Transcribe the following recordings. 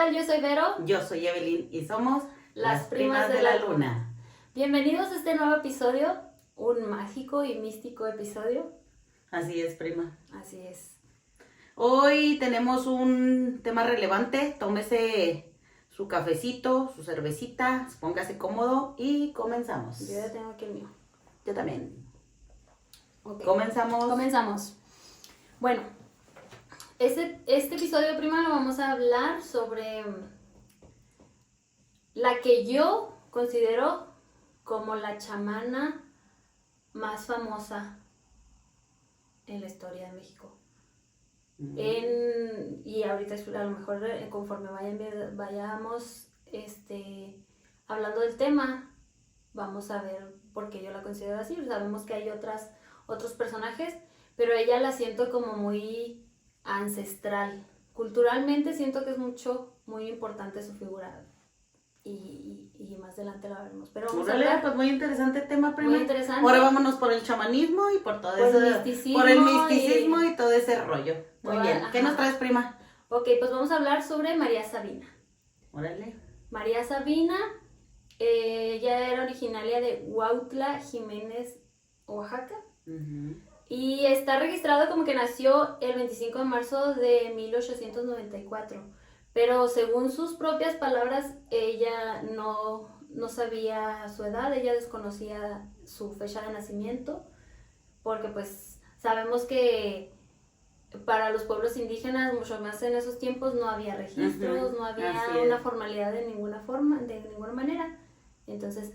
tal? Yo soy Vero. Yo soy Evelyn y somos Las Primas de la Luna. Bienvenidos a este nuevo episodio, un mágico y místico episodio. Así es, prima. Así es. Hoy tenemos un tema relevante. Tómese su cafecito, su cervecita, póngase cómodo y comenzamos. Yo ya tengo aquí el mío. Yo también. Okay. Comenzamos. Bueno, este episodio, prima, lo vamos a hablar sobre la que yo considero como la chamana más famosa en la historia de México. Y ahorita a lo mejor conforme vayamos hablando del tema, vamos a ver por qué yo la considero así. Sabemos que hay otros personajes, pero ella la siento como muy ancestral. Culturalmente siento que es muy importante su figura. Y más adelante la veremos. Pero vamos a hablar. Pues muy interesante tema, prima. Muy interesante. Ahora vámonos por el chamanismo y por todo eso. Por el misticismo y todo ese rollo. Muy bien. ¿Qué nos traes, prima? Ok, pues vamos a hablar sobre María Sabina. Órale. María Sabina, ella era originaria de Huautla, Jiménez, Oaxaca. Uh-huh. Y está registrado como que nació el 25 de marzo de 1894. Pero según sus propias palabras, ella no sabía su edad, ella desconocía su fecha de nacimiento, porque pues sabemos que para los pueblos indígenas, mucho más en esos tiempos, no había registros, Uh-huh. no había una formalidad de ninguna manera. Entonces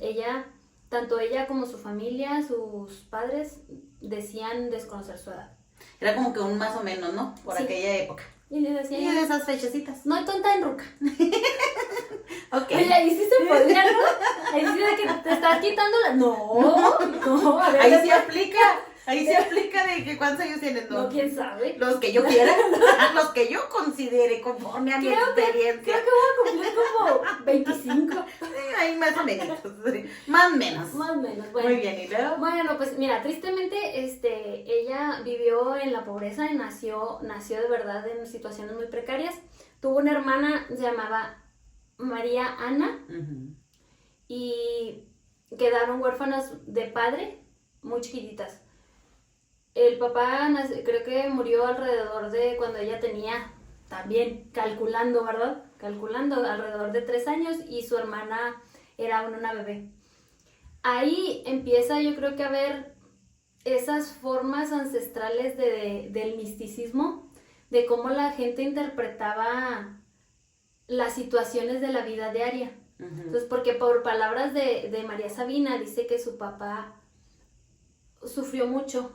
tanto ella como su familia, sus padres, decían desconocer su edad. Era como que un más o menos, ¿no? Por Sí. aquella época. Y le decían... Y de esas fechecitas. No hay tonta en ruca. Ok. Oye, ahí sí se podría, ¿no? Ahí sí de que te estás quitando la... No, a ver. Ahí sí aplica de que cuántos años tienes, ¿no? No, quién sabe. Los que yo quiera, los que yo considere conforme a mi experiencia. Creo que voy a cumplir como 25. Ahí más o menos, más o menos. Más o menos, bueno. Muy bien, ¿y luego? Bueno, pues mira, tristemente, ella vivió en la pobreza y nació de verdad en situaciones muy precarias. Tuvo una hermana, se llamaba María Ana, Uh-huh. y quedaron huérfanas de padre, muy chiquititas. El papá creo que murió alrededor de cuando ella tenía, también calculando, ¿verdad? Calculando, alrededor de 3 años, y su hermana era una bebé. Ahí empieza, yo creo que a ver esas formas ancestrales del misticismo, de cómo la gente interpretaba las situaciones de la vida diaria. Uh-huh. Entonces, porque por palabras de María Sabina, dice que su papá sufrió mucho.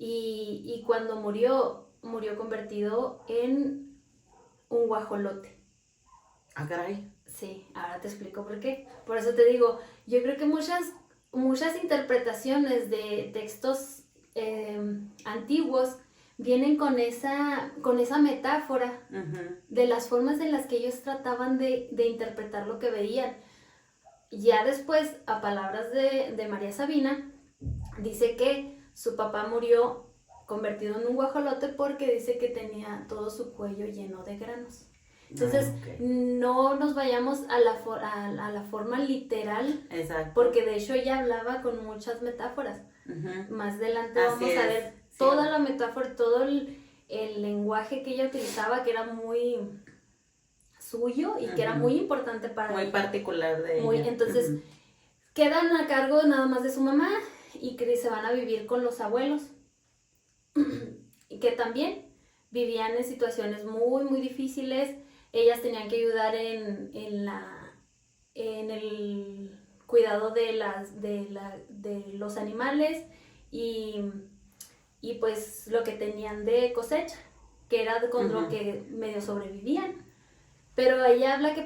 Y cuando murió convertido en un guajolote. Ah, caray. Sí, ahora te explico por qué. Por eso te digo, yo creo que muchas interpretaciones de textos antiguos vienen con esa metáfora. Uh-huh. De las formas en las que ellos trataban de interpretar lo que veían. Ya después, a palabras de María Sabina, dice que su papá murió convertido en un guajolote porque dice que tenía todo su cuello lleno de granos. Entonces, no nos vayamos a la forma literal. Exacto. Porque de hecho ella hablaba con muchas metáforas. Uh-huh. Más adelante vamos a ver toda la metáfora, todo el lenguaje que ella utilizaba, que era muy suyo y que era muy importante para muy ella. Particular de ella. Entonces, quedan a cargo nada más de su mamá y que se van a vivir con los abuelos. Y que también vivían en situaciones muy, muy difíciles. Ellas tenían que ayudar en el cuidado de los animales y pues lo que tenían de cosecha, que era con lo que medio sobrevivían. Pero ella habla que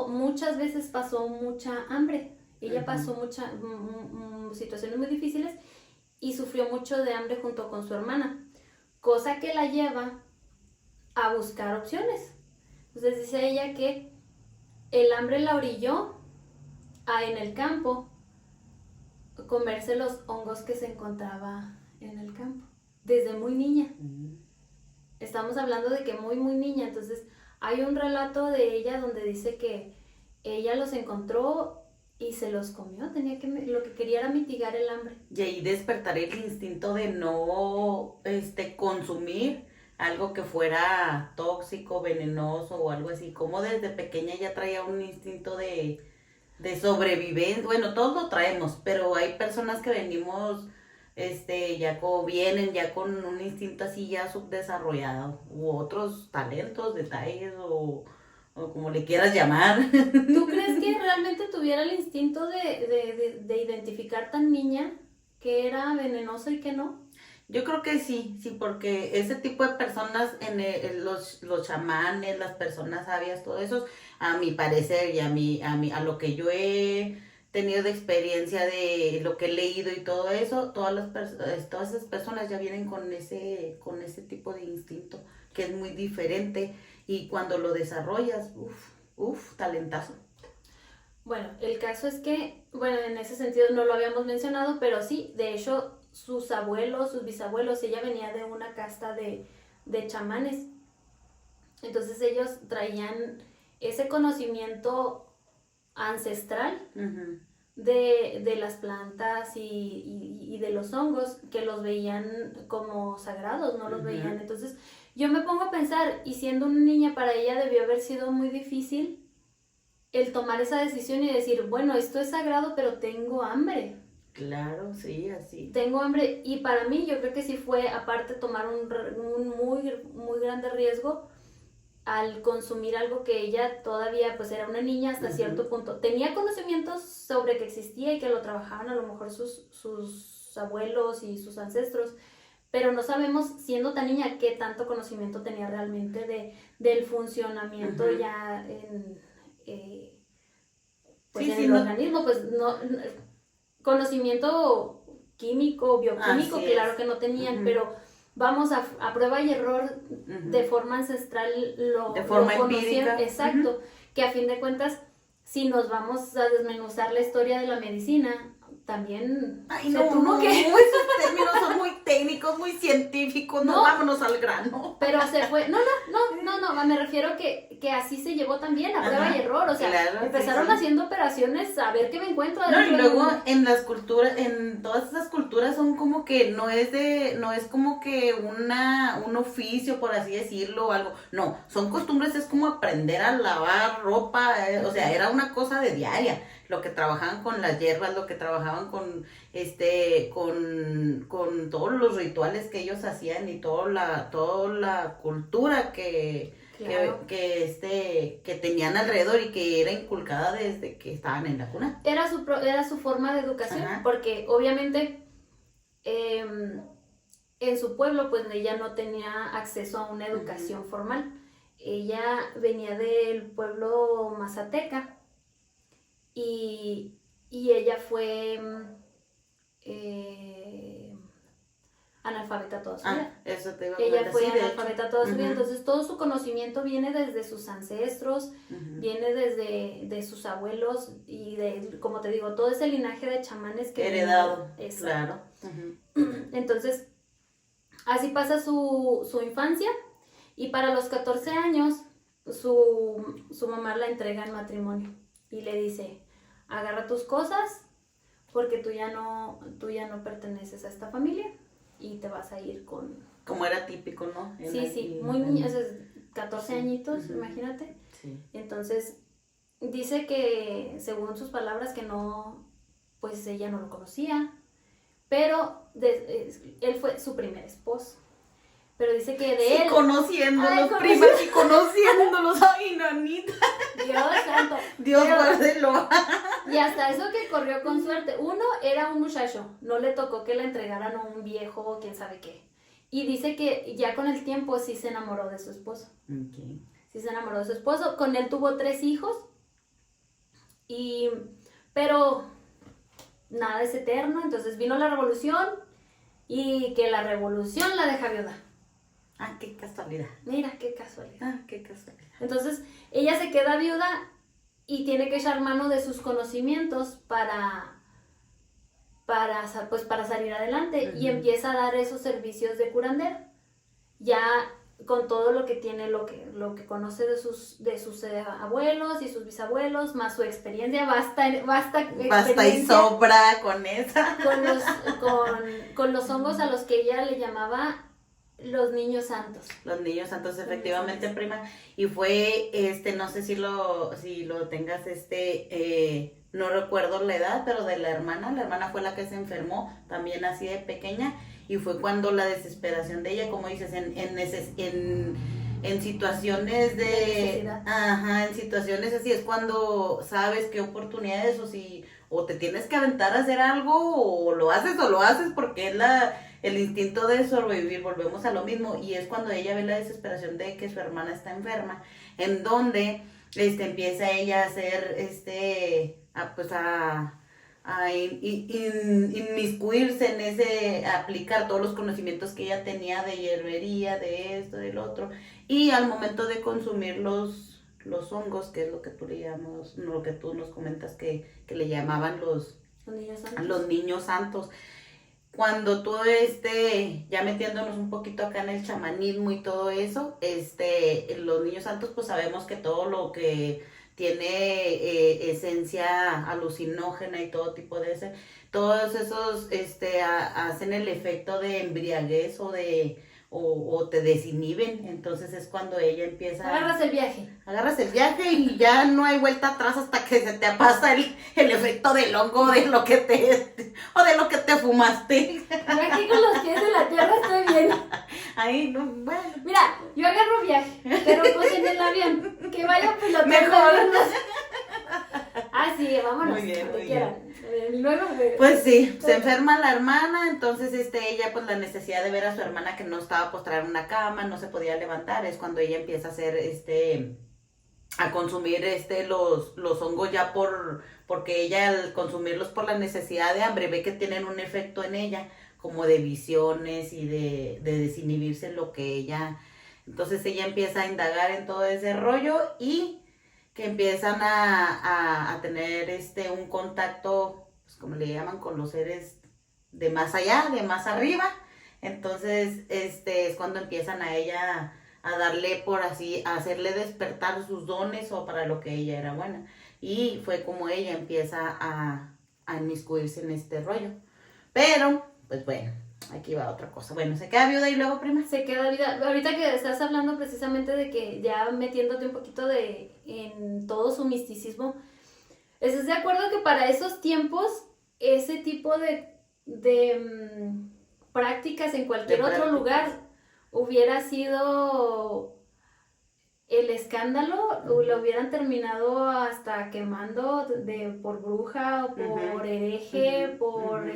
muchas veces pasó mucha hambre. Ella pasó muchas situaciones muy difíciles y sufrió mucho de hambre junto con su hermana, cosa que la lleva a buscar opciones. Entonces dice ella que el hambre la orilló en el campo comerse los hongos que se encontraba en el campo, desde muy niña. Estamos hablando de que muy, muy niña. Entonces Hay un relato de ella donde dice que ella los encontró y se los comió, lo que quería era mitigar el hambre. Y ahí despertar el instinto de no consumir algo que fuera tóxico, venenoso o algo así. Como desde pequeña ya traía un instinto de sobrevivencia. Bueno, todos lo traemos, pero hay personas que venimos vienen ya con un instinto así ya subdesarrollado, u otros talentos, detalles o como le quieras llamar. ¿Tú crees que realmente tuviera el instinto de identificar tan niña que era venenoso y que no? Yo creo que sí, porque ese tipo de personas, los chamanes, las personas sabias, todo eso, a mi parecer y a lo que yo he tenido de experiencia de lo que he leído y todo eso, todas esas personas ya vienen con ese tipo de instinto, que es muy diferente, y cuando lo desarrollas, talentazo. Bueno, el caso es que, bueno, en ese sentido no lo habíamos mencionado, pero sí, de hecho, sus abuelos, sus bisabuelos, ella venía de una casta de chamanes. Entonces ellos traían ese conocimiento ancestral de las plantas y de los hongos, que los veían como sagrados, no los veían. Entonces yo me pongo a pensar, y siendo una niña, para ella debió haber sido muy difícil el tomar esa decisión y decir, bueno, esto es sagrado, pero tengo hambre. Claro, sí, así. Tengo hambre, y para mí yo creo que sí fue, aparte, tomar un muy, muy grande riesgo al consumir algo que ella todavía, pues era una niña hasta cierto punto. Tenía conocimientos sobre que existía y que lo trabajaban a lo mejor sus abuelos y sus ancestros, pero no sabemos, siendo tan niña, qué tanto conocimiento tenía realmente del funcionamiento ya en el organismo, pues no, conocimiento químico, bioquímico, claro que no tenían, pero vamos a prueba y error, de forma ancestral de forma empírica. Exacto, que a fin de cuentas, si nos vamos a desmenuzar la historia de la medicina, también esos términos son muy técnicos, muy científicos, no, vámonos al grano. Pero se fue, no, me refiero que así se llevó también, a prueba y error, o sea, claro, empezaron haciendo operaciones a ver qué me encuentro. No, y luego en las culturas, en todas esas culturas son como que no es como que un oficio, por así decirlo, o algo, no, son costumbres, es como aprender a lavar ropa, o sea, era una cosa de diaria, lo que trabajaban con las hierbas, lo que trabajaban con todos los rituales que ellos hacían y toda la cultura que tenían alrededor y que era inculcada desde que estaban en la cuna. Era su forma de educación, porque obviamente en su pueblo pues ella no tenía acceso a una educación formal. Ella venía del pueblo mazateca y ella fue analfabeta toda su vida. Eso te iba a Ella fue analfabeta toda su vida, entonces todo su conocimiento viene desde sus ancestros, viene de sus abuelos y como te digo, todo ese linaje de chamanes que heredado, claro. Entonces, así pasa su infancia, y para los 14 años su mamá la entrega en matrimonio y le dice, agarra tus cosas porque tú ya no perteneces a esta familia y te vas a ir con... Como era típico, ¿no? Sí, muy niña, 14 añitos, imagínate. Sí. Entonces, dice que, según sus palabras, que no, pues ella no lo conocía, pero él fue su primer esposo. Pero dice que de él... Conociéndolos, primas, y conociéndolos, ay, nanita. Dios santo. Dios guárdelo. Y hasta eso que corrió con suerte. Uno, era un muchacho, no le tocó que la entregaran a un viejo o quién sabe qué. Y dice que ya con el tiempo sí se enamoró de su esposo. Okay. Sí se enamoró de su esposo. Con él tuvo 3 hijos. Pero nada es eterno. Entonces vino la revolución. Y que la revolución la deja viuda. Ah, qué casualidad. Mira, qué casualidad. Ah, qué casualidad. Entonces, ella se queda viuda y tiene que echar mano de sus conocimientos para salir adelante. Y empieza a dar esos servicios de curandera. Ya con todo lo que tiene, lo que conoce de sus abuelos y sus bisabuelos, más su experiencia, basta y sobra con esa. Con los hongos a los que ella le llamaba los niños santos. Los niños santos, efectivamente, prima. Y fue, no sé si lo tengas, no recuerdo la edad, pero de la hermana fue la que se enfermó, también así de pequeña, y fue cuando la desesperación de ella, como dices, en situaciones en situaciones así, es cuando sabes qué oportunidades, o te tienes que aventar a hacer algo, o lo haces porque es el instinto de sobrevivir, volvemos a lo mismo, y es cuando ella ve la desesperación de que su hermana está enferma, en donde empieza ella a hacer, inmiscuirse en aplicar todos los conocimientos que ella tenía de hierbería, de esto, del otro, y al momento de consumir los hongos, que es lo que tú le llamas, lo que tú nos comentas que le llamaban los niños santos. Cuando tú, ya metiéndonos un poquito acá en el chamanismo y todo eso, los niños santos, pues sabemos que todo lo que tiene esencia alucinógena y todo tipo de todos esos, hacen el efecto de embriaguez o te desinhiben, entonces es cuando ella empieza... Agarras el viaje y ya no hay vuelta atrás hasta que se te pasa el efecto del hongo de lo que te fumaste. Aquí con los pies en la tierra estoy bien. Ahí, no, bueno. Mira, yo agarro viaje, pero pues en el avión, que vaya piloteando. Mejor. Sí, vámonos. Muy bien, muy bien. Luego, pues sí, se enferma la hermana, entonces ella pues la necesidad de ver a su hermana que no estaba postrada en una cama, no se podía levantar, es cuando ella empieza a hacer a consumir los hongos ya porque ella al consumirlos por la necesidad de hambre ve que tienen un efecto en ella como de visiones y de desinhibirse lo que ella, entonces ella empieza a indagar en todo ese rollo y que empiezan a tener un contacto, pues como le llaman, con los seres de más allá, de más arriba. Entonces, es cuando empiezan a ella a darle por así, a hacerle despertar sus dones o para lo que ella era buena. Y fue como ella empieza a inmiscuirse en este rollo. Pero, pues bueno, aquí va otra cosa. Bueno, ¿se queda viuda y luego, prima? Se queda viuda. Ahorita que estás hablando precisamente de que ya metiéndote un poquito en todo su misticismo, ¿estás de acuerdo que para esos tiempos ese tipo de prácticas en cualquier otro lugar hubiera sido el escándalo? Lo hubieran terminado hasta quemando por bruja o por hereje, por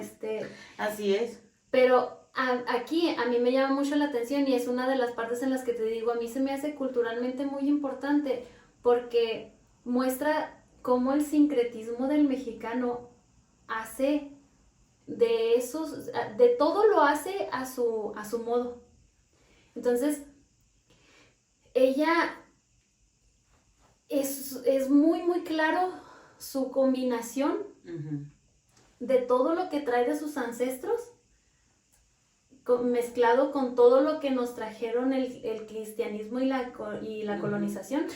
Así es. Pero aquí a mí me llama mucho la atención y es una de las partes en las que te digo, a mí se me hace culturalmente muy importante porque muestra cómo el sincretismo del mexicano hace de todo lo hace a su modo. Entonces, ella es muy, muy claro su combinación de todo lo que trae de sus ancestros mezclado con todo lo que nos trajeron el cristianismo y la colonización.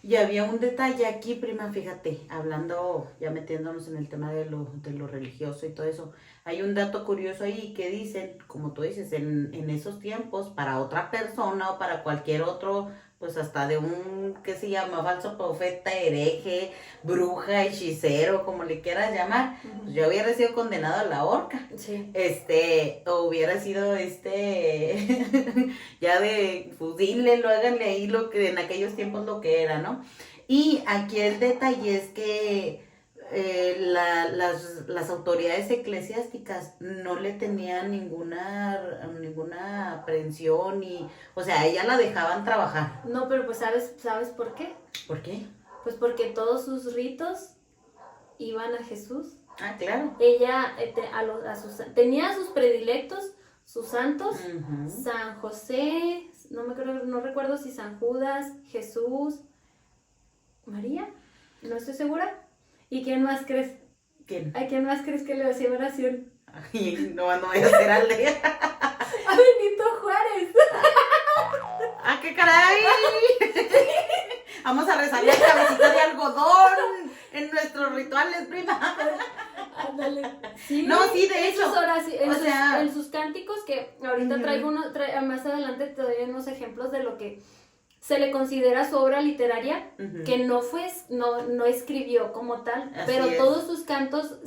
Y había un detalle aquí, prima, fíjate, hablando, ya metiéndonos en el tema de lo religioso y todo eso, hay un dato curioso ahí que dicen, como tú dices, en esos tiempos, para otra persona o para cualquier otro, pues hasta de un, ¿qué se llama? Falso profeta, hereje, bruja, hechicero, como le quieras llamar, pues yo hubiera sido condenado a la horca. Sí. O hubiera sido ya de fusílenlo, háganle ahí lo que en aquellos tiempos lo que era, ¿no? Y aquí el detalle es que las autoridades eclesiásticas no le tenían ninguna aprehensión o sea, ella la dejaban trabajar. No, pero pues ¿sabes por qué? ¿Por qué? Pues porque todos sus ritos iban a Jesús. Ah, claro. Ella tenía sus predilectos, sus santos, San José, no recuerdo si San Judas, Jesús, María, no estoy segura. ¿Y quién más crees? ¿Quién? ¿A quién más crees que le hacía oración? Ay, no voy a hacer al de... A Benito Juárez. Ah, qué caray! Vamos a rezarle a cabecita de algodón en nuestros rituales, prima. Ándale. Sí, No, sí, de hecho. En sus cánticos, que ahorita traigo más adelante te doy unos ejemplos de lo que se le considera su obra literaria, que no escribió como tal, pero todos sus cantos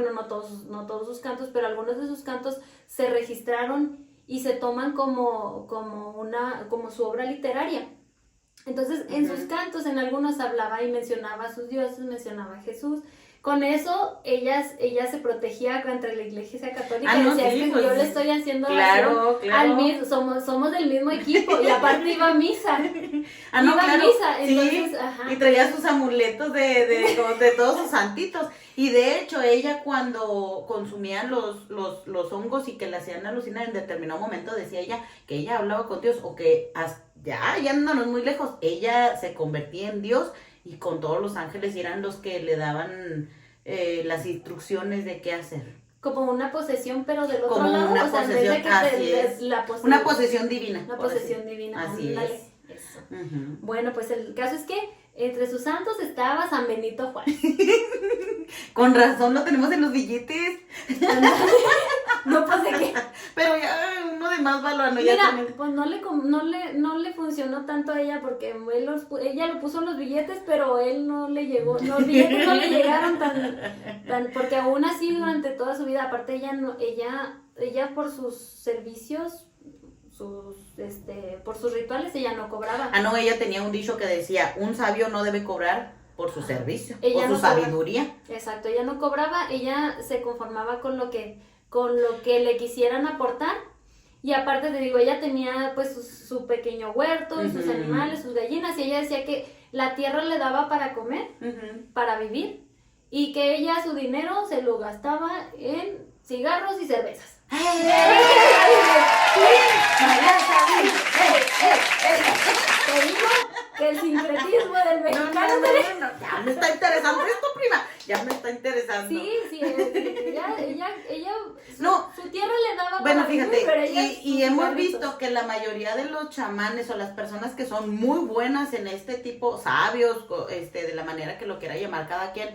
no todos sus cantos, pero algunos de sus cantos se registraron y se toman como su obra literaria. Entonces, en sus cantos, en algunos hablaba y mencionaba a sus dioses, mencionaba a Jesús. Con eso, ella se protegía contra la Iglesia Católica. Decía, sí, que pues, yo le estoy haciendo claro. al mismo, somos del mismo equipo, y aparte iba a misa. A misa, entonces, sí, y traía sus amuletos de todos sus santitos. Y de hecho, ella cuando consumía los hongos y que la hacían alucinar, en determinado momento decía ella que ella hablaba con Dios, o que ya andándonos muy lejos, ella se convertía en Dios y con todos los ángeles, y eran los que le daban las instrucciones de qué hacer. Como una posesión, pero del otro como lado, una posesión, una posesión divina. Una posesión divina. Así es. Eso. Bueno, pues el caso es que entre sus santos estaba San Benito Juárez. Con razón lo tenemos en los billetes. No pasa qué. Pero ya uno de más valor. Mira, pues no le funcionó tanto a ella, porque ella lo puso en los billetes, pero él no le llegó. Los billetes no le llegaron tan porque aún así durante toda su vida, aparte ella por sus servicios, por sus rituales, ella no cobraba. No, ella tenía un dicho que decía, un sabio no debe cobrar por su servicio, por su sabiduría. Exacto, ella no cobraba, ella se conformaba con lo que le quisieran aportar. Y aparte te digo, ella tenía pues su pequeño huerto y sus animales, sus gallinas, y ella decía que la tierra le daba para comer, para vivir, y que ella su dinero se lo gastaba en cigarros y cervezas. Te digo que el sincretismo del mexicano. No, ya me está interesando esto, prima. Ya me está interesando. Sí, ella no, su tierra le daba. Bueno, fíjate, y hemos visto que la mayoría de los chamanes o las personas que son muy buenas en este tipo, sabios, de la manera que lo quiera llamar cada quien,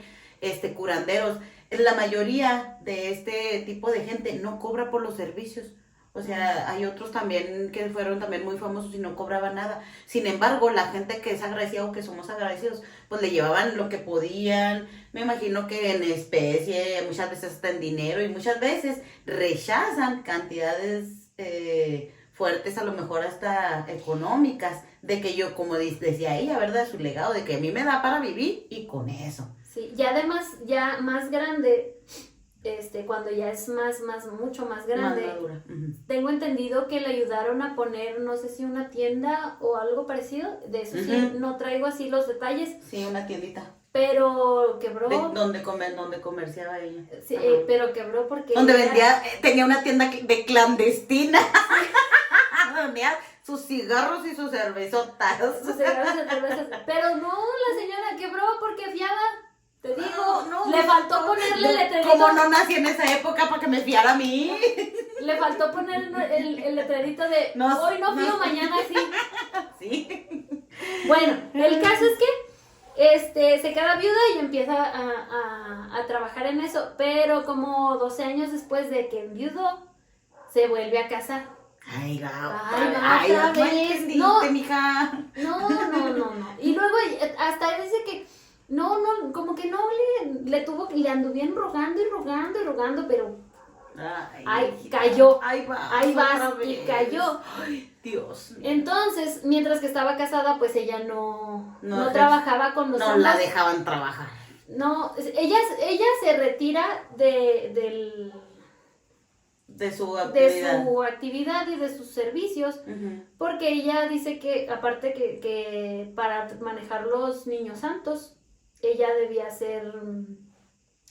curanderos, la mayoría de este tipo de gente no cobra por los servicios. O sea, hay otros también que fueron también muy famosos y no cobraban nada. Sin embargo, la gente que es agradecida o que somos agradecidos, pues le llevaban lo que podían. Me imagino que en especie, muchas veces hasta en dinero, y muchas veces rechazan cantidades fuertes, a lo mejor hasta económicas, de que yo, como decía ella, ¿verdad? Su legado, de que a mí me da para vivir y con eso. Sí, y además, ya más grande, cuando ya es mucho más grande, más madura. Tengo entendido que le ayudaron a poner, no sé si una tienda o algo parecido, de eso sí, no traigo así los detalles. Sí, una tiendita. Pero quebró. Donde comerciaba ella. Sí, pero quebró porque... Donde tenía una tienda de clandestina. Donde sus cigarros y sus cervezotas. Sus cigarros y cervezas. Pero no, la señora quebró porque fiaba. Te digo, le faltó ponerle letrerito. Como no nací en esa época para que me fiara a mí. Le faltó poner el letrerito de hoy no fío, mañana sí. Sí. Bueno, el caso es que se queda viuda y empieza a trabajar en eso, pero como 12 años después de que enviudó, se vuelve a casar. Ay, otra vez. No, mija. No. Y luego hasta dice que como que no le anduvieron rogando, pero cayó. Ahí vas y cayó. Ay, Dios mío. Entonces, mientras que estaba casada, pues ella no trabajaba con los hombres. No la dejaban trabajar. No, ella se retira de su actividad y de sus servicios, porque ella dice que aparte que para manejar los niños santos, ella debía ser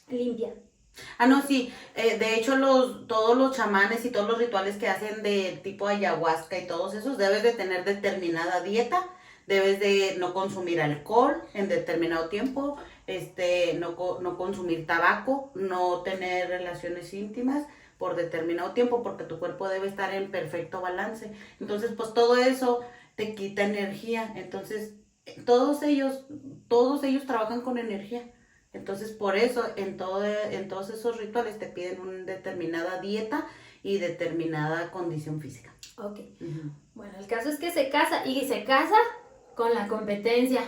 limpia. No, sí, de hecho todos los chamanes y todos los rituales que hacen de tipo ayahuasca y todos esos, debes de tener determinada dieta, debes de no consumir alcohol en determinado tiempo, no consumir tabaco, no tener relaciones íntimas por determinado tiempo, porque tu cuerpo debe estar en perfecto balance. Entonces, pues todo eso te quita energía. Entonces, todos ellos trabajan con energía. Entonces, por eso, en todos esos rituales te piden una determinada dieta y determinada condición física. Ok. Ujú. Bueno, el caso es que se casa y se casa con la competencia.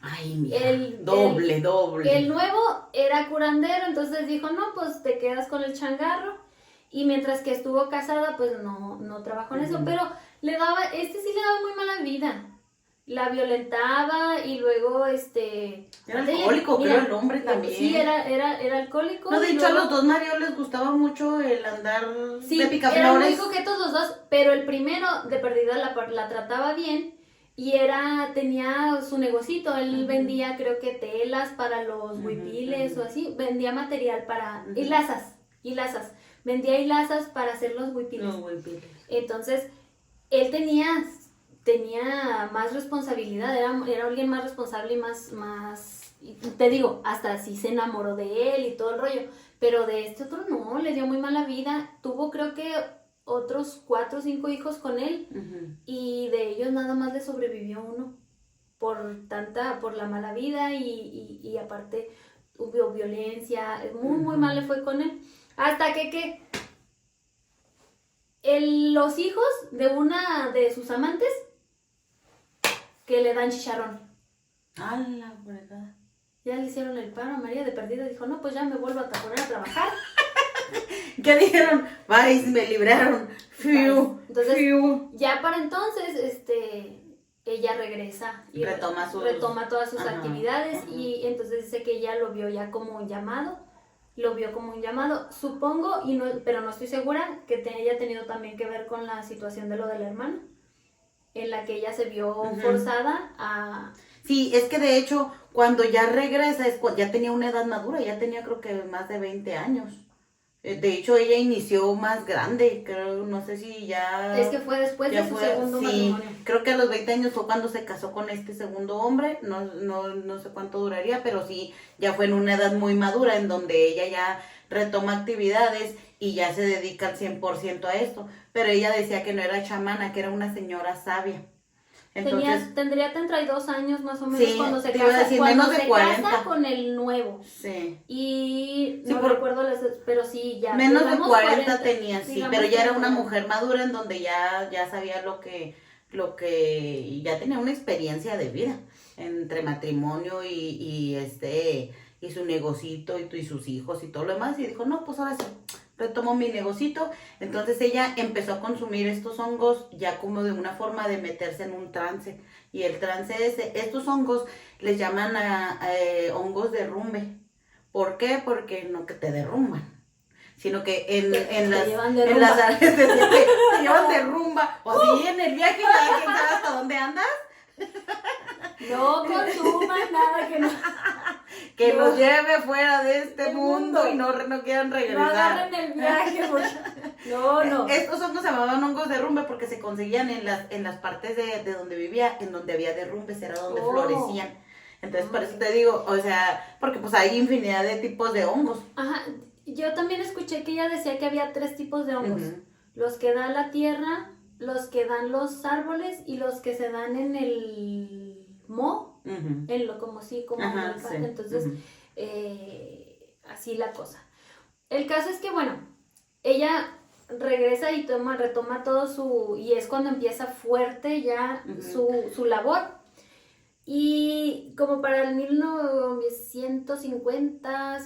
Ay, mija, El doble. el nuevo era curandero, entonces dijo, no, pues te quedas con el changarro. Y mientras que estuvo casada, pues no trabajó en eso, Ujú. pero sí le daba muy mala vida. La violentaba y luego, Era alcohólico, mira, creo el hombre también. Sí, era alcohólico. No, de y hecho, a luego- los dos maridos les gustaba mucho el andar Sí, de eran muy picaflores. coquetos los dos, pero el primero de perdida la trataba bien y tenía su negocito. Él Ujú. vendía, creo que telas para los Ujú, huipiles ujú. o así, vendía material para Ujú. hilazas, vendía hilazas para hacer los huipiles. Los huipiles. Entonces, él tenía más responsabilidad, era alguien más responsable y y te digo, hasta sí se enamoró de él y todo el rollo, pero de este otro no, le dio muy mala vida, tuvo creo que otros 4 o 5 hijos con él Ujú. y de ellos nada más le sobrevivió uno por la mala vida y aparte hubo violencia, muy Ujú. mal le fue con él, hasta que los hijos de una de sus amantes que le dan chicharrón. A la fregada. Ya le hicieron el paro a María de perdida. Dijo, no, pues ya me vuelvo a poner a trabajar. ¿Qué dijeron? Vais, me libraron. Fiu, Entonces, fiu. ya para entonces, ella regresa y retoma todas sus Ajá, actividades ajá. y entonces dice que ella lo vio ya como un llamado. Lo vio como un llamado, supongo, pero no estoy segura, que haya tenido también que ver con la situación de lo del hermano, en la que ella se vio Ujú. forzada a... Sí, es que de hecho, cuando ya regresa, ya tenía una edad madura, ya tenía creo que más de 20 años. De hecho, ella inició más grande, creo, no sé si ya... Es que fue después ya de su fue, segundo sí, matrimonio. creo que a los 20 años fue cuando se casó con este segundo hombre, no sé cuánto duraría, pero sí, ya fue en una edad muy madura en donde ella ya retoma actividades y ya se dedica al 100% a esto, pero ella decía que no era chamana, que era una señora sabia. Entonces, Tendría 32 años más o menos sí, cuando se te iba a casa, decir, cuando menos de se 40. casa con el nuevo. Sí. Y Sí, no recuerdo pero sí, ya. Menos de digamos 40 tenía, sí, digamos pero ya era una 40. mujer madura en donde ya sabía y ya tenía una experiencia de vida entre matrimonio y su negocito y sus hijos y todo lo demás. Y dijo, no, pues ahora sí, retomo mi negocito. Entonces ella empezó a consumir estos hongos ya como de una forma de meterse en un trance. Y el trance estos hongos les llaman hongos derrumbe. ¿Por qué? Porque no que te derrumban, sino que Te llevan de en las rumba. áreas te llevan de rumba. O sí, en el viaje cada quien sabe hasta dónde andas. No consuman nada que no. Que No. los lleve fuera de este Del mundo mundo. y no quieran No regresar. agarren el viaje. No. Estos hongos se llamaban hongos derrumbe porque se conseguían en las partes de donde vivía, en donde había derrumbes, era donde florecían. Entonces, por eso te digo, o sea, porque pues hay infinidad de tipos de hongos. Ajá, yo también escuché que ella decía que había 3 tipos de hongos. Ujú. Los que da la tierra, los que dan los árboles y los que se dan en el moho, Ujú. como Ajá, en el sí. entonces, Ujú. así la cosa. El caso es que, bueno, ella regresa y retoma todo y es cuando empieza fuerte ya Ujú. su labor. Y como para el 1950,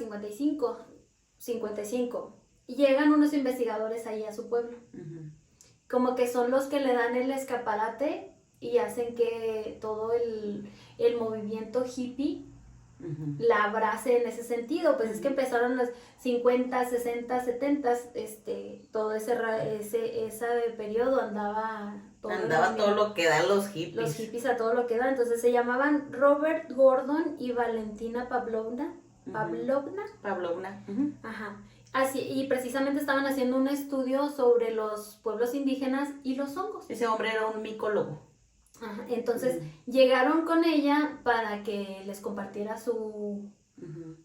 55, llegan unos investigadores ahí a su pueblo. Ujú. Como que son los que le dan el escaparate y hacen que todo el movimiento hippie Ujú. la abrace en ese sentido. Pues es que empezaron los 50, 60, 70, todo ese periodo andaba todo lo que dan los hippies. los hippies a todo lo que da. Entonces se llamaban Robert Gordon y Valentina Pavlovna. Pavlovna. Ujú. Ajá. Así, y precisamente estaban haciendo un estudio sobre los pueblos indígenas y los hongos. Ese hombre era un micólogo. Ajá. Entonces llegaron con ella para que les compartiera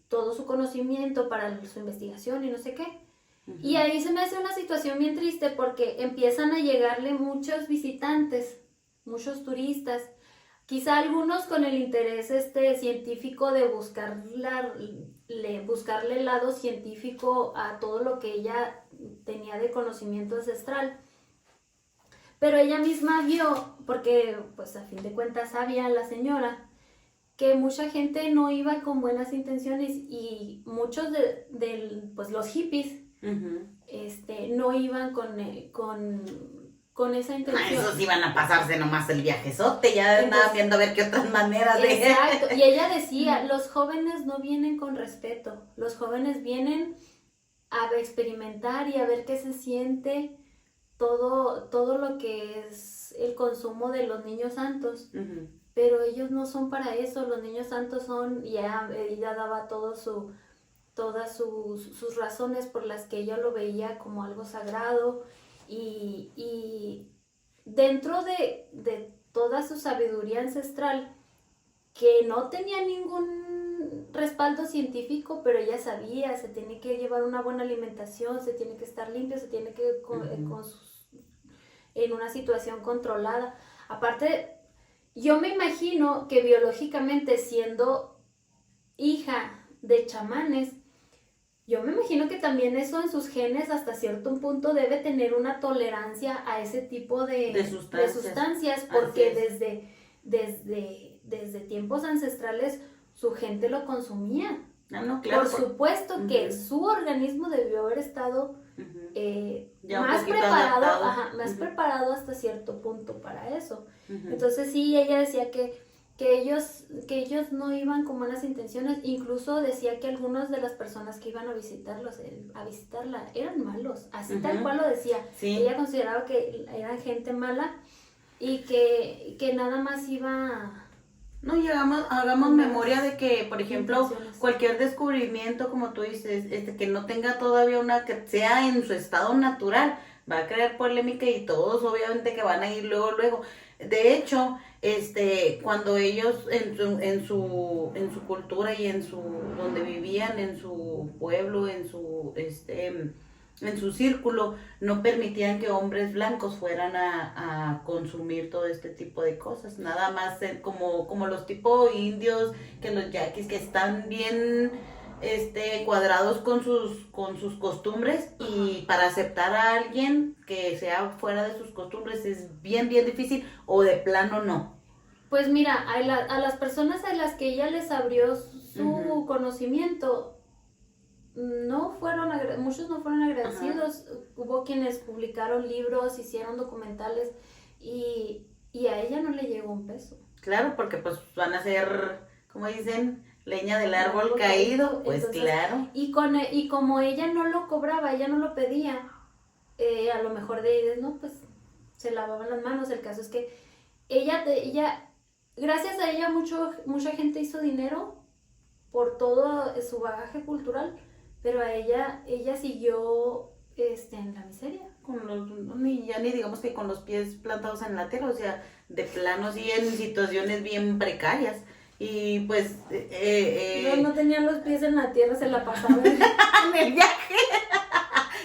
todo su conocimiento para su investigación y no sé qué. Y ahí se me hace una situación bien triste porque empiezan a llegarle muchos visitantes, muchos turistas, quizá algunos con el interés científico de buscarle el lado científico a todo lo que ella tenía de conocimiento ancestral. Pero ella misma vio, porque pues a fin de cuentas sabía la señora, que mucha gente no iba con buenas intenciones y muchos pues los hippies no iban con esa intención. Esos iban a pasarse nomás el viajezote, ya andaban viendo a ver qué otras maneras de... Exacto, y ella decía, los jóvenes no vienen con respeto, los jóvenes vienen a experimentar y a ver qué se siente todo lo que es el consumo de los niños santos. Pero ellos no son para eso, los niños santos son, y ella daba todas sus razones por las que ella lo veía como algo sagrado, y dentro de toda su sabiduría ancestral, que no tenía ningún respaldo científico, pero ella sabía, se tiene que llevar una buena alimentación, se tiene que estar limpio, se tiene que en una situación controlada. Aparte, yo me imagino que biológicamente, siendo hija de chamanes, yo me imagino que también eso en sus genes hasta cierto punto debe tener una tolerancia a ese tipo de sustancias, porque desde tiempos ancestrales su gente lo consumía. No, claro, por supuesto que su organismo debió haber estado más preparado, más preparado hasta cierto punto para eso. Entonces sí, ella decía que ellos no iban con buenas intenciones. Incluso decía que algunas de las personas que iban a visitarla eran malos, así tal cual lo decía. Ella consideraba que eran gente mala y que nada más iba... No, y hagamos memoria de que, por ejemplo, cualquier descubrimiento, como tú dices, que no tenga todavía que sea en su estado natural, va a crear polémica y todos obviamente que van a ir luego. De hecho, cuando ellos en su cultura y donde vivían, en su pueblo, en su círculo, no permitían que hombres blancos fueran a consumir todo este tipo de cosas, nada más como los tipo indios, que los yaquis, que están bien cuadrados con sus costumbres, y para aceptar a alguien que sea fuera de sus costumbres es bien difícil, o de plano no. Pues mira, a las personas a las que ella les abrió su conocimiento, muchos no fueron agradecidos. Hubo quienes publicaron libros, hicieron documentales, y a ella no le llegó un peso. Claro, porque pues van a ser, como dicen, leña del árbol caído, pues. Entonces, claro. Y como ella no lo cobraba, ella no lo pedía, a lo mejor pues se lavaban las manos. El caso es que ella gracias a ella mucha gente hizo dinero por todo su bagaje cultural, pero a ella siguió en la miseria. Ya ni digamos que con los pies plantados en la tierra, o sea, de plano sí, en situaciones bien precarias. Y pues... no tenían los pies en la tierra, se la pasaban en el viaje.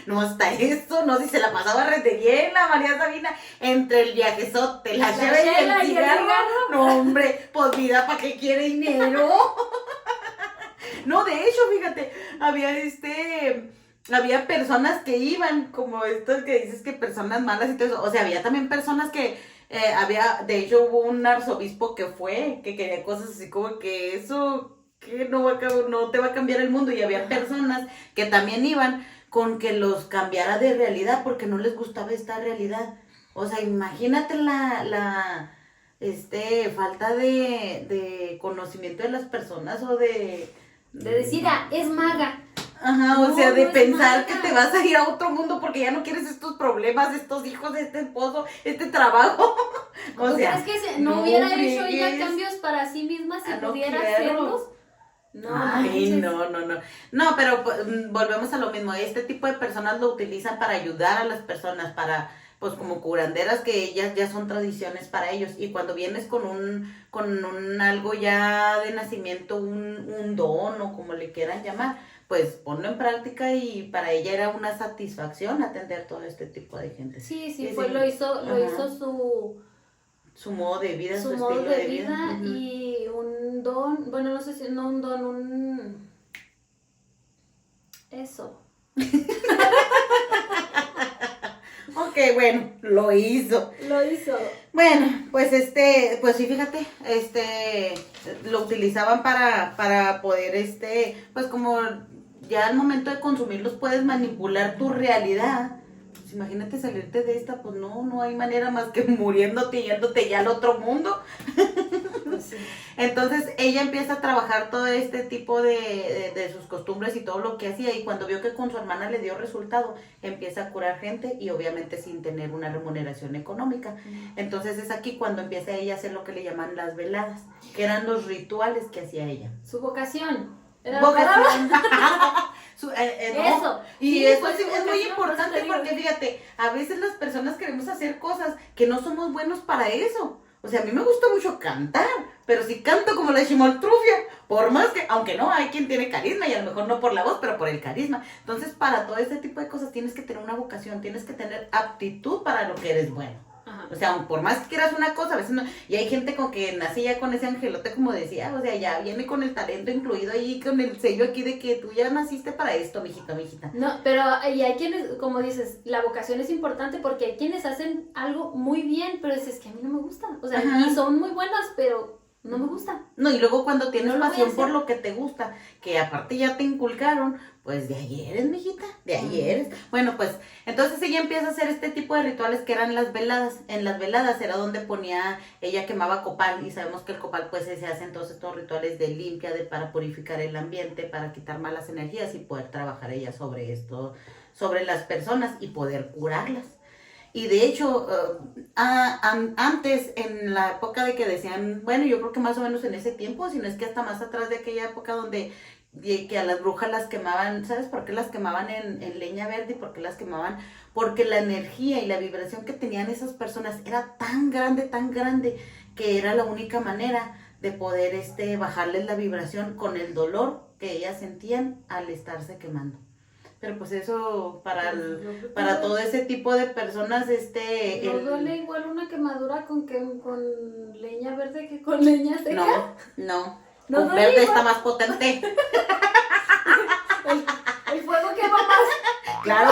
No, hasta eso, no, si se la pasaba re de bien la María Sabina, entre el viajezote, la chela y el cigarro. No, hombre, pues vida, ¿para qué quiere dinero? No, de hecho, fíjate, había personas que iban, como estos que dices, que personas malas y todo eso. O sea, había también personas que de hecho hubo un arzobispo que quería cosas así como que eso, que no te va a cambiar el mundo. Y había personas que también iban con que los cambiara de realidad porque no les gustaba esta realidad. O sea, imagínate la falta de conocimiento de las personas, o de decir, es maga. Ajá, o sea, de pensar que te vas a ir a otro mundo porque ya no quieres estos problemas, estos hijos, este esposo, este trabajo. O sea, ¿crees que no hubiera hecho ella cambios para sí misma si pudiera hacerlos? No. Ay, no. No, pero volvemos a lo mismo. Este tipo de personas lo utilizan para ayudar a las personas, para, pues, como curanderas, que ellas ya son tradiciones para ellos. Y cuando vienes con un algo ya de nacimiento, un don, o como le quieran llamar, pues ponlo en práctica y para ella era una satisfacción atender todo este tipo de gente. Sí, Sí, lo hizo ajá. su Modo de vida, su modo estilo de de vida. vida Ujú. y un don, bueno, no sé si no un don, eso. Ok, bueno, lo hizo. Lo hizo. Bueno, pues pues sí, fíjate, lo utilizaban para poder, pues como ya al momento de consumirlos puedes manipular tu realidad. Pues imagínate salirte de esta, pues no hay manera más que muriéndote y yéndote ya al otro mundo. Pues sí. Entonces ella empieza a trabajar todo este tipo de sus costumbres y todo lo que hacía y cuando vio que con su hermana le dio resultado, empieza a curar gente y obviamente sin tener una remuneración económica. Entonces es aquí cuando empieza ella a hacer lo que le llaman las veladas, que eran los rituales que hacía ella. Su vocación. ¿Era Vocación. No. Eso. Y Sí, eso pues, sí su es muy vocación, importante por eso te porque digo. fíjate, a veces las personas queremos hacer cosas que no somos buenos para eso. O sea, a mí me gusta mucho cantar, pero si canto como la chimoltrufia, por más que, aunque no, hay quien tiene carisma y a lo mejor no por la voz, pero por el carisma. Entonces, para todo este tipo de cosas tienes que tener una vocación, tienes que tener aptitud para lo que eres bueno. Ajá. O sea, por más que quieras una cosa, a veces no. Y hay gente con que nace ya con ese angelote, como decía, o sea, ya viene con el talento incluido ahí, con el sello aquí de que tú ya naciste para esto, mijito, mijita. No, pero y hay quienes, como dices, la vocación es importante porque hay quienes hacen algo muy bien, pero dices que a mí no me gusta. O sea, Ajá. y son muy buenas, pero no me gusta. No, y luego cuando tienes No lo voy a pasión por hacer. lo que te gusta, que aparte ya te inculcaron, pues de ahí eres, mijita, de ahí eres. Bueno, pues entonces ella empieza a hacer este tipo de rituales que eran las veladas. En las veladas era donde ella quemaba copal y sabemos que el copal pues se hacen todos estos rituales de limpia, para purificar el ambiente, para quitar malas energías y poder trabajar ella sobre esto, sobre las personas y poder curarlas. Y de hecho, antes, en la época de que decían, bueno, yo creo que más o menos en ese tiempo, si no es que hasta más atrás de aquella época donde que a las brujas las quemaban, ¿sabes por qué las quemaban en leña verde y por qué las quemaban? Porque la energía y la vibración que tenían esas personas era tan grande, que era la única manera de poder bajarles la vibración con el dolor que ellas sentían al estarse quemando. Pero pues eso para todo ese tipo de personas, ¿No duele igual una quemadura con leña verde que con leña seca? No, ¿No con duele verde igual? está más potente. El fuego quema más. Claro.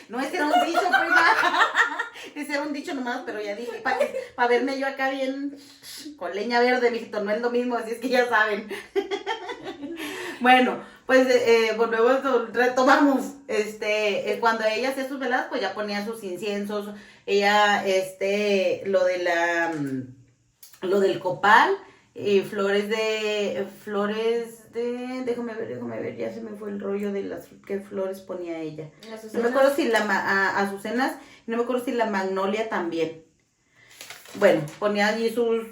No, ese era un dicho, prima. Ese era un dicho nomás, pero ya dije, para verme yo acá bien con leña verde, mijito, no es lo mismo, así es que ya saben. Bueno, pues volvemos, retomamos, cuando ella hacía sus veladas, pues ya ponía sus inciensos, ella, lo del copal, y flores de, déjame ver, ya se me fue el rollo de las, qué flores ponía ella. No me acuerdo si azucenas, no me acuerdo si la magnolia también. Bueno, ponía allí sus,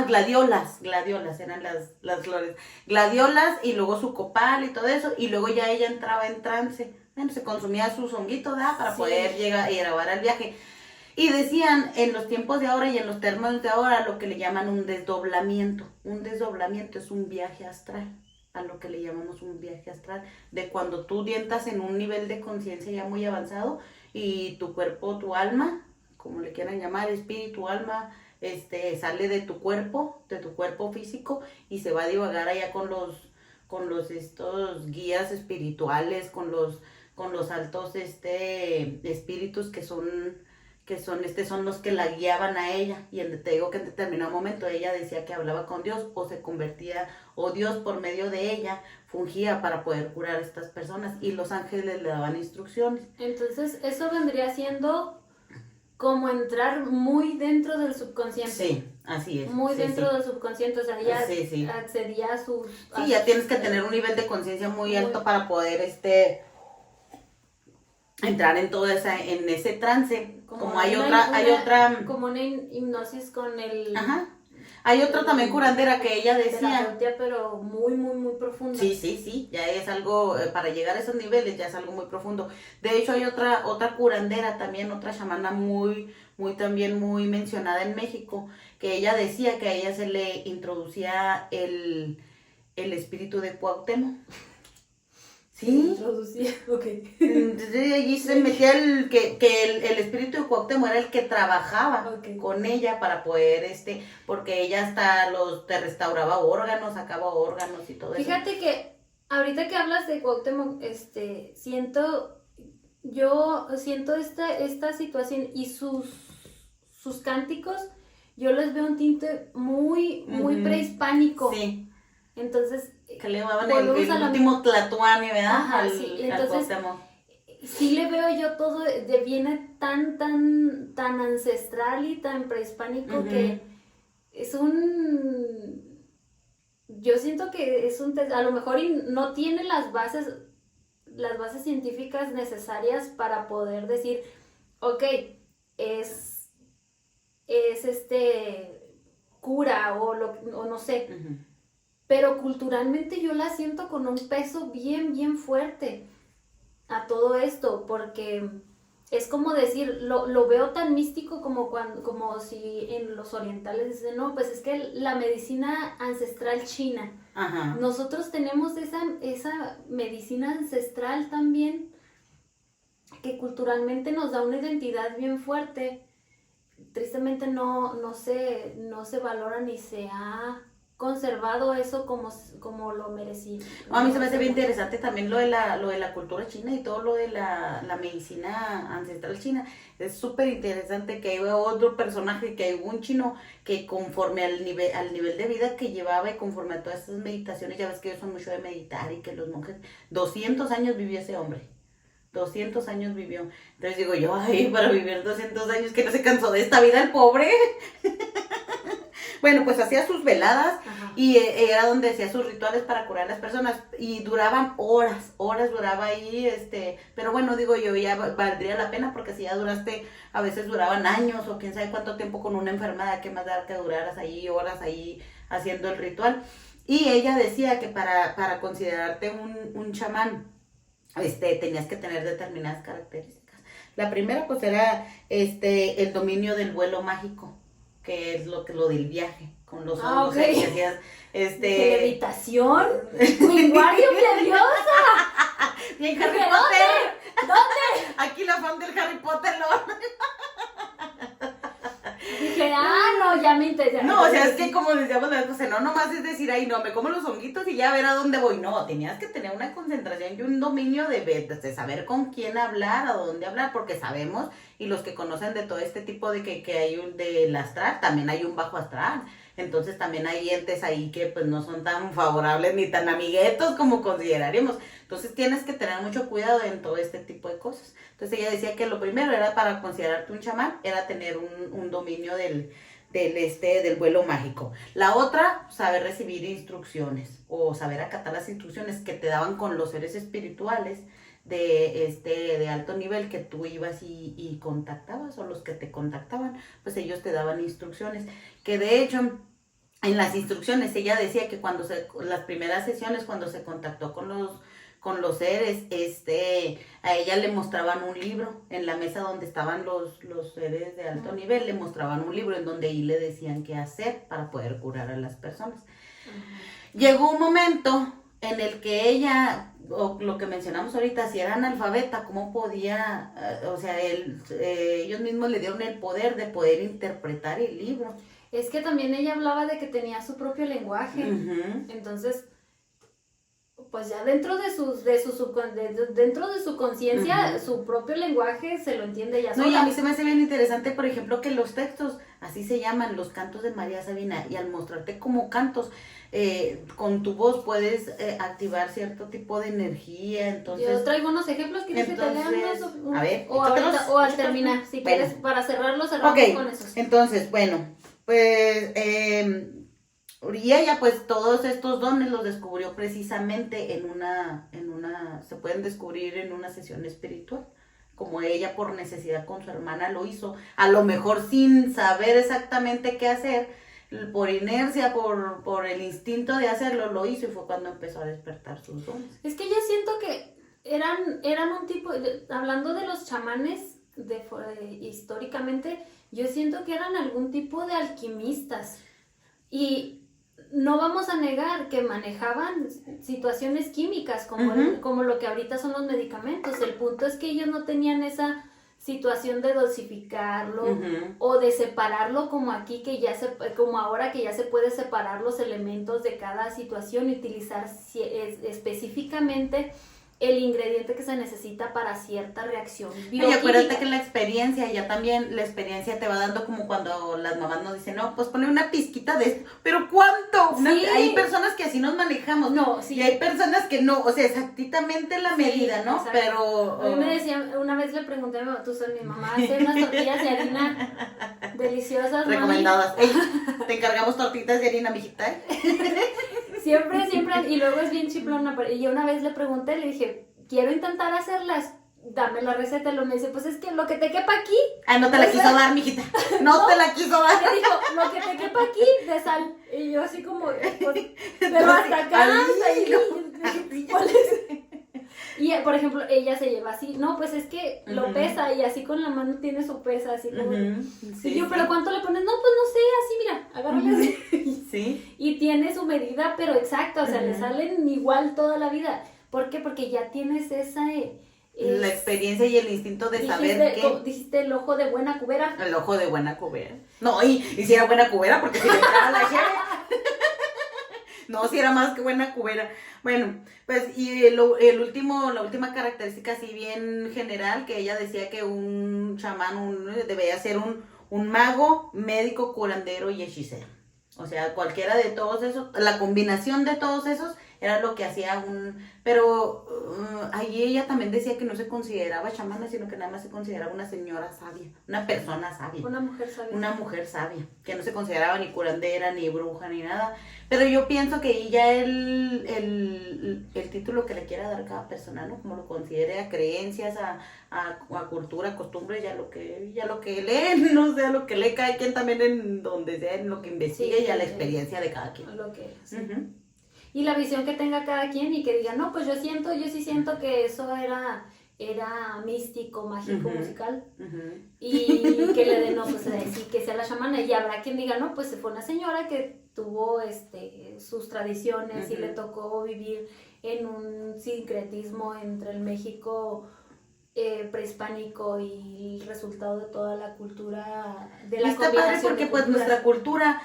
gladiolas eran las flores. Gladiolas y luego su copal y todo eso, y luego ya ella entraba en trance. Bueno, se consumía su zonguito, para poder llegar y grabar al viaje. Y decían en los tiempos de ahora y en los términos de ahora lo que le llaman un desdoblamiento. Un desdoblamiento es un viaje astral, a lo que le llamamos un viaje astral, de cuando tú entras en un nivel de conciencia ya muy avanzado y tu cuerpo, tu alma, como le quieran llamar, espíritu, alma, sale de tu cuerpo físico y se va a divagar allá con los estos guías espirituales, con los altos espíritus son los que la guiaban a ella, y te digo que en determinado momento ella decía que hablaba con Dios o se convertía, o Dios por medio de ella fungía para poder curar a estas personas y los ángeles le daban instrucciones. Entonces eso vendría siendo como entrar muy dentro del subconsciente. Sí, así es. Muy dentro del subconsciente, o sea, ya accedía a sus... Sí, ya tienes que tener un nivel de conciencia muy alto para poder entrar en en ese trance. Como hay otra como una hipnosis con el... Ajá. Hay otra también curandera que ella decía. Pero muy, muy, muy profunda. Sí, ya es algo, para llegar a esos niveles ya es algo muy profundo. De hecho hay otra curandera también, otra chamana también muy mencionada en México, que ella decía que a ella se le introducía el espíritu de Cuauhtémoc. Se ¿Sí? introducía, ok. Entonces allí se metía el espíritu de Cuauhtémoc era el que trabajaba Ok. con ella para poder, porque ella hasta te restauraba órganos, sacaba órganos y todo eso. Fíjate que ahorita que hablas de Cuauhtémoc, yo siento esta situación y sus cánticos, yo les veo un tinte muy, muy Ujú. prehispánico. Sí, Entonces, que le llamaban volvemos el a la último Tlatuani, ¿verdad? Ajá, sí, Al entonces Cuauhtémoc. sí le veo yo todo, viene tan ancestral y tan prehispánico Ujú. que es yo siento que es a lo mejor no tiene las bases científicas necesarias para poder decir, ok, es, es cura o no sé, Ujú. pero culturalmente yo la siento con un peso bien, bien fuerte a todo esto, porque es como decir, lo veo tan místico como si en los orientales dicen, no, pues es que la medicina ancestral china, Ajá. nosotros tenemos esa medicina ancestral también, que culturalmente nos da una identidad bien fuerte. Tristemente no se valora ni se ha conservado eso como lo merecía. A mí se me hace bien interesante también lo de la cultura china y todo lo de la medicina ancestral china. Es súper interesante que hay otro personaje, que hay un chino que conforme al nivel de vida que llevaba y conforme a todas estas meditaciones, ya ves que ellos son mucho de meditar y que los monjes, 200 años vivió ese hombre. 200 años vivió. Entonces digo yo, ay, para vivir 200 años que no se cansó de esta vida el pobre. Bueno, pues hacía sus veladas. Ajá. Y era donde hacía sus rituales para curar a las personas y duraban horas duraba ahí, pero bueno, digo yo, ya valdría la pena porque si ya duraste, a veces duraban años o quién sabe cuánto tiempo con una enfermedad, qué más dar que duraras ahí horas ahí haciendo el ritual. Y ella decía que para considerarte un chamán, tenías que tener determinadas características. La primera pues era el dominio del vuelo mágico, que es lo del viaje con los hongos, ok. que hacías ¿Levitación? ¡Wingardium Leviosa! Bien Harry Dije, Potter. ¿Dónde? Aquí la fan del Harry Potter Dije, no, ya me interesé. No, o sea, es que como decíamos la vez pasada, no nomás es decir, ay, no, me como los honguitos y ya ver a dónde voy. No, tenías que tener una concentración y un dominio de saber con quién hablar, a dónde hablar, porque sabemos, y los que conocen de todo este tipo de que hay del astral, también hay un bajo astral. Entonces también hay entes ahí que pues no son tan favorables ni tan amiguetos como consideraríamos. Entonces tienes que tener mucho cuidado en todo este tipo de cosas. Entonces ella decía que lo primero era para considerarte un chamán, era tener un dominio del vuelo mágico. La otra, saber recibir instrucciones o saber acatar las instrucciones que te daban con los seres espirituales de alto nivel que tú ibas y contactabas, o los que te contactaban, pues ellos te daban instrucciones, que de hecho en las instrucciones ella decía que las primeras sesiones cuando se contactó con los seres, a ella le mostraban un libro en la mesa donde estaban los seres de alto nivel, le mostraban un libro en donde ahí le decían qué hacer para poder curar a las personas. Llegó un momento en el que ella, o lo que mencionamos ahorita, si era analfabeta, ¿cómo podía, o sea, ellos mismos le dieron el poder de poder interpretar el libro? Es que también ella hablaba de que tenía su propio lenguaje. Uh-huh. Entonces, pues ya dentro de su conciencia, Uh-huh. su propio lenguaje se lo entiende ya No, sola. y a mí se me hace bien interesante, por ejemplo, que los textos, así se llaman, los cantos de María Sabina, y al mostrarte como cantos, con tu voz puedes activar cierto tipo de energía, entonces... Yo traigo unos ejemplos, ¿quieres que te lean unos? A ver, o ahorita, échatelos. o al terminar, si Bueno. quieres, para cerramos Ok, con esos. entonces, bueno, pues... y ella pues todos estos dones los descubrió precisamente se pueden descubrir en una sesión espiritual, como ella por necesidad con su hermana lo hizo, a lo mejor sin saber exactamente qué hacer, por inercia, por el instinto de hacerlo, lo hizo y fue cuando empezó a despertar sus dones. Es que yo siento que eran un tipo, hablando de los chamanes históricamente, yo siento que eran algún tipo de alquimistas y no vamos a negar que manejaban situaciones químicas como lo que ahorita son los medicamentos. El punto es que ellos no tenían esa situación de dosificarlo o de separarlo como aquí como ahora que ya se puede separar los elementos de cada situación y utilizar específicamente el ingrediente que se necesita para cierta reacción bioquímica. Y acuérdate que la experiencia te va dando, como cuando las mamás nos dicen, no, pues ponle una pizquita de esto, pero ¿cuánto? Sí. Hay personas que así nos manejamos, no, sí. Y hay personas que no, o sea, exactamente la medida, ¿no? Exacto. Pero... A mí me decían, una vez le pregunté a mi mamá hace unas tortillas de harina deliciosas, recomendadas. Ey, te encargamos tortitas de harina, mijita, ¿eh? Siempre, y luego es bien chiplona. Y yo una vez le pregunté, le dije, quiero intentar hacerlas, dame la receta. Y lo me dice, pues es que lo que te quepa aquí. Ah, no te la quiso dar, mijita. No te la quiso dar. Me dijo, lo que te quepa aquí de sal. Y yo así como, pues, pero hasta acá, hasta ahí. ¿Cuál es? Y por ejemplo, ella se lleva así, no, pues es que lo pesa y así con la mano tiene su pesa, así como. Sí, y yo, ¿pero cuánto le pones? No, pues no sé, así, mira, agárrale así. Sí. Y tiene su medida, pero exacta, o sea, le salen igual toda la vida. ¿Por qué? Porque ya tienes esa... la experiencia y el instinto de saber que... Dijiste el ojo de buena cubera. El ojo de buena cubera. No, y si era buena cubera, porque si le entraba la cheve. No, si era más que buena cubera. Bueno, pues, y la última característica así bien general, que ella decía que un chamán debía ser un mago, médico, curandero y hechicero. O sea, cualquiera de todos esos, la combinación de todos esos era lo que hacía pero ahí ella también decía que no se consideraba chamana, sino que nada más se consideraba una señora sabia, una persona sabia. Una mujer sabia. Una mujer sabia, que no se consideraba ni curandera, ni bruja, ni nada. Pero yo pienso que ahí ya el título que le quiera dar cada persona, ¿no? Como lo considere, a creencias, a cultura, a costumbres, ya lo que lee, no sé, lo que lee cada quien también en donde sea, en lo que investigue, y a la experiencia de cada quien. Lo que sí. Y la visión que tenga cada quien y que diga, no, pues yo sí siento que eso era místico, mágico, musical. Y que le den, no, pues sí, que sea la chamana. Y habrá quien diga, no, pues fue una señora que tuvo sus tradiciones y le tocó vivir en un sincretismo entre el México prehispánico y el resultado de toda la cultura de la está padre porque pues nuestra cultura,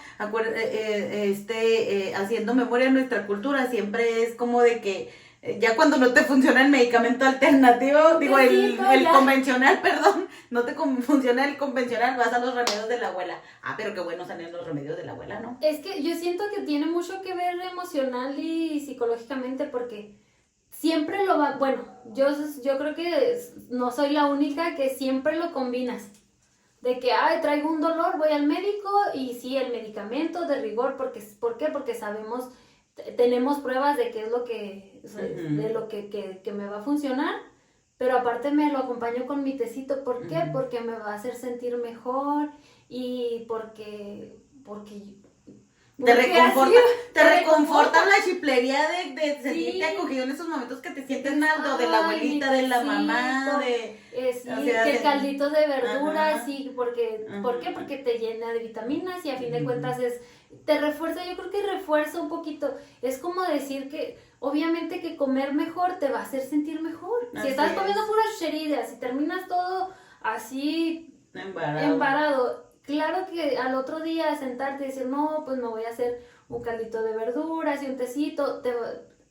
haciendo memoria de nuestra cultura, siempre es como de que ya cuando no te funciona el medicamento alternativo, digo, el convencional, perdón, no te funciona el convencional, vas a los remedios de la abuela. Ah, pero qué buenos salen los remedios de la abuela, ¿no? Es que yo siento que tiene mucho que ver emocional y psicológicamente, porque siempre bueno, yo creo que no soy la única que siempre lo combinas. De que, traigo un dolor, voy al médico y sí, el medicamento de rigor, ¿por qué? Porque sabemos, tenemos pruebas de qué es lo que, de lo que me va a funcionar, pero aparte me lo acompaño con mi tecito. ¿Por qué? Porque me va a hacer sentir mejor y porque te reconforta la chiplería de sentirte acogido en esos momentos que te sientes mal, de la abuelita, de la mamá, que el caldito de verduras, sí, ¿por qué? Porque te llena de vitaminas y a fin de cuentas te refuerza, yo creo que refuerza un poquito. Es como decir que obviamente que comer mejor te va a hacer sentir mejor. Si estás comiendo puras chucherías y terminas todo así embarado, claro que al otro día sentarte y decir, no, pues me voy a hacer un caldito de verduras y un tecito,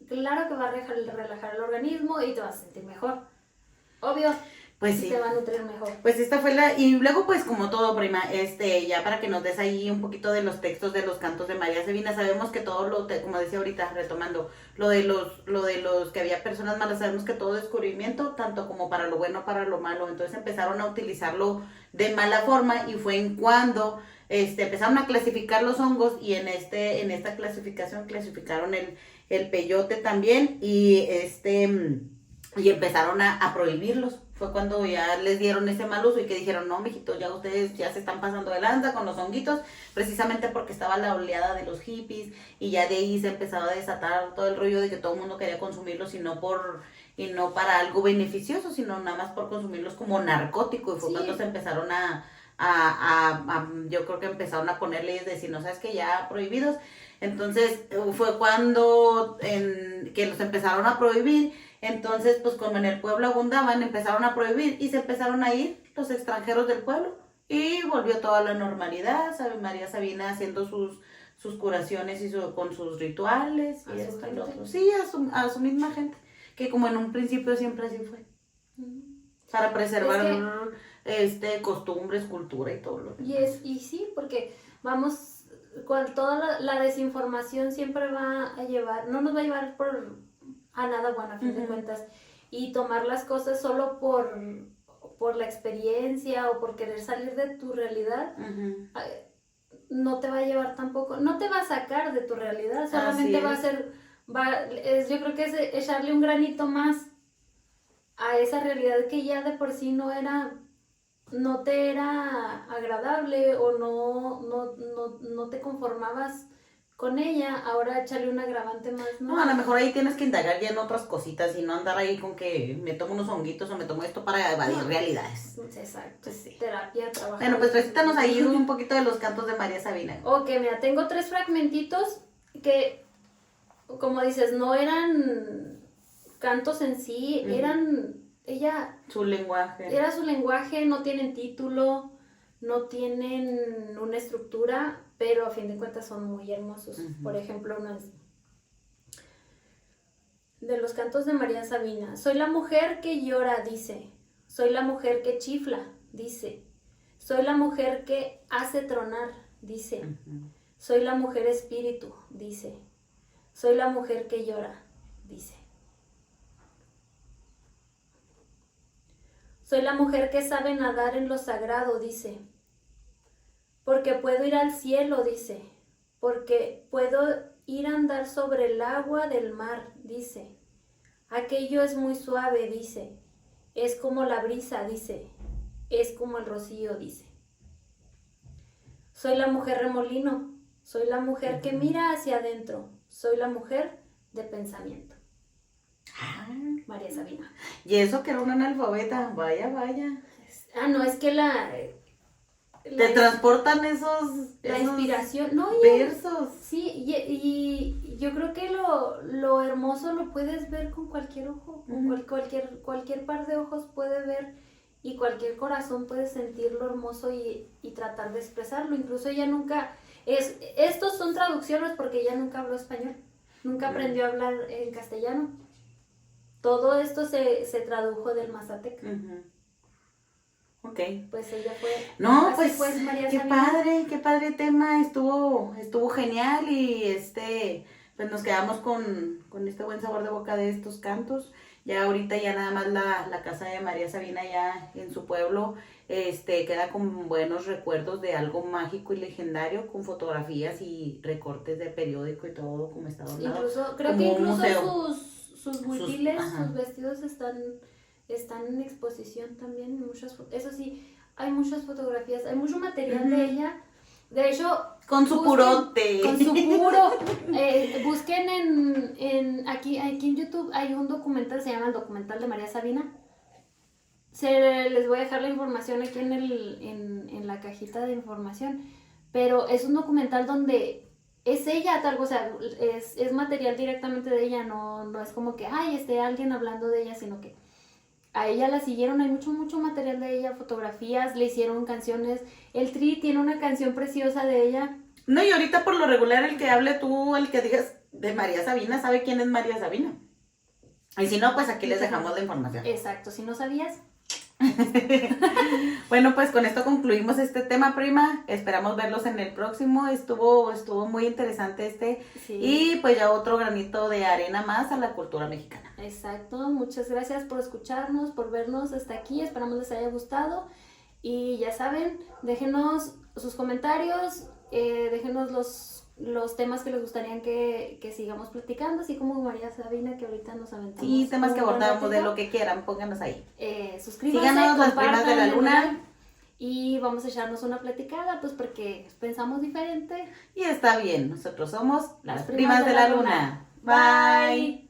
claro que va a relajar el organismo y te vas a sentir mejor. Obvio. Pues sí. Te va a nutrir mejor. Pues esta fue y luego pues como todo, prima, ya para que nos des ahí un poquito de los textos de los cantos de María Sabina, sabemos que todo como decía ahorita, retomando, lo de los que había personas malas, sabemos que todo descubrimiento, tanto como para lo bueno, para lo malo, entonces empezaron a utilizarlo de mala forma y fue en cuando empezaron a clasificar los hongos y en esta clasificación clasificaron el peyote también y empezaron a prohibirlos. Fue cuando ya les dieron ese mal uso y que dijeron, no, mijitos, ya ustedes ya se están pasando de lanza con los honguitos, precisamente porque estaba la oleada de los hippies y ya de ahí se empezaba a desatar todo el rollo de que todo el mundo quería consumirlos y no para algo beneficioso, sino nada más por consumirlos como narcótico. Y fue cuando se empezaron yo creo que empezaron a poner leyes de si no sabes que ya prohibidos. Entonces fue cuando que los empezaron a prohibir. Entonces, pues como en el pueblo abundaban, empezaron a prohibir y se empezaron a ir los extranjeros del pueblo. Y volvió toda la normalidad, María Sabina haciendo sus curaciones y con sus rituales y esto y lo otro. Sí, a su misma gente, que como en un principio siempre así fue. Para preservar costumbres, cultura y todo lo demás. Y sí, porque vamos, con toda la desinformación siempre va a llevar, no nos va a llevar a nada bueno a fin de cuentas, y tomar las cosas solo por la experiencia o por querer salir de tu realidad, no te va a llevar tampoco, no te va a sacar de tu realidad, solamente va a ser, yo creo que es echarle un granito más a esa realidad que ya de por sí no te era agradable o no te conformabas con ella, ahora échale un agravante más, ¿no? No, a lo mejor ahí tienes que indagar ya en otras cositas y no andar ahí con que me tomo unos honguitos o me tomo esto para evadir realidades. Exacto, Pues sí. Terapia, trabajo. Bueno, pues recítanos ahí un poquito de los cantos de María Sabina. Ok, mira, tengo 3 fragmentitos que, como dices, no eran cantos en sí, Su lenguaje. Era su lenguaje, no tienen título, no tienen una estructura, pero a fin de cuentas son muy hermosos. Por ejemplo, uno de los cantos de María Sabina. Soy la mujer que llora, dice. Soy la mujer que chifla, dice. Soy la mujer que hace tronar, dice. Soy la mujer espíritu, dice. Soy la mujer que llora, dice. Soy la mujer que sabe nadar en lo sagrado, dice. Porque puedo ir al cielo, dice. Porque puedo ir a andar sobre el agua del mar, dice. Aquello es muy suave, dice. Es como la brisa, dice. Es como el rocío, dice. Soy la mujer remolino. Soy la mujer que mira hacia adentro. Soy la mujer de pensamiento. María Sabina. Y eso que era una analfabeta, vaya. No, es que te transportan la inspiración, no, versos. Sí, y yo creo que lo hermoso lo puedes ver con cualquier ojo, con cualquier par de ojos puede ver y cualquier corazón puede sentir lo hermoso y tratar de expresarlo. Incluso ella nunca, estos son traducciones porque ella nunca habló español, nunca aprendió a hablar en castellano. Todo esto se tradujo del mazateca. Ok. Pues ella fue. No, pues María qué Sabina. qué padre tema, estuvo genial y pues nos quedamos con este buen sabor de boca de estos cantos. Ya ahorita ya nada más la casa de María Sabina ya en su pueblo queda con buenos recuerdos de algo mágico y legendario, con fotografías y recortes de periódico y todo como está adornado. Incluso, creo que incluso sus buitiles, sus vestidos están en exposición también. Eso sí, hay muchas fotografías, hay mucho material de ella. De hecho, con su purote. Con su puro. Busquen aquí en YouTube hay un documental, se llama el documental de María Sabina. Les voy a dejar la información aquí en la cajita de información. Pero es un documental donde es ella tal, o sea, es material directamente de ella, no es como que alguien hablando de ella, sino que a ella la siguieron, hay mucho material de ella, fotografías, le hicieron canciones. El Tri tiene una canción preciosa de ella. No, y ahorita por lo regular el que hable tú, el que digas de María Sabina, sabe quién es María Sabina. Y si no, pues aquí les dejamos la información. Exacto, si no sabías. Bueno, pues con esto concluimos este tema, prima. Esperamos verlos en el próximo. Estuvo muy interesante Sí. Y pues ya otro granito de arena más a la cultura mexicana. Exacto, muchas gracias por escucharnos, por vernos hasta aquí. Esperamos les haya gustado. Y ya saben, déjenos sus comentarios, déjenos los temas que les gustaría que sigamos platicando, así como María Sabina, que ahorita nos aventamos. Sí, temas que abordamos, de lo que quieran, pónganos ahí. Suscríbanse, síganos, las primas de la luna. Y vamos a echarnos una platicada, pues porque pensamos diferente. Y está bien, nosotros somos las primas de la luna. Bye.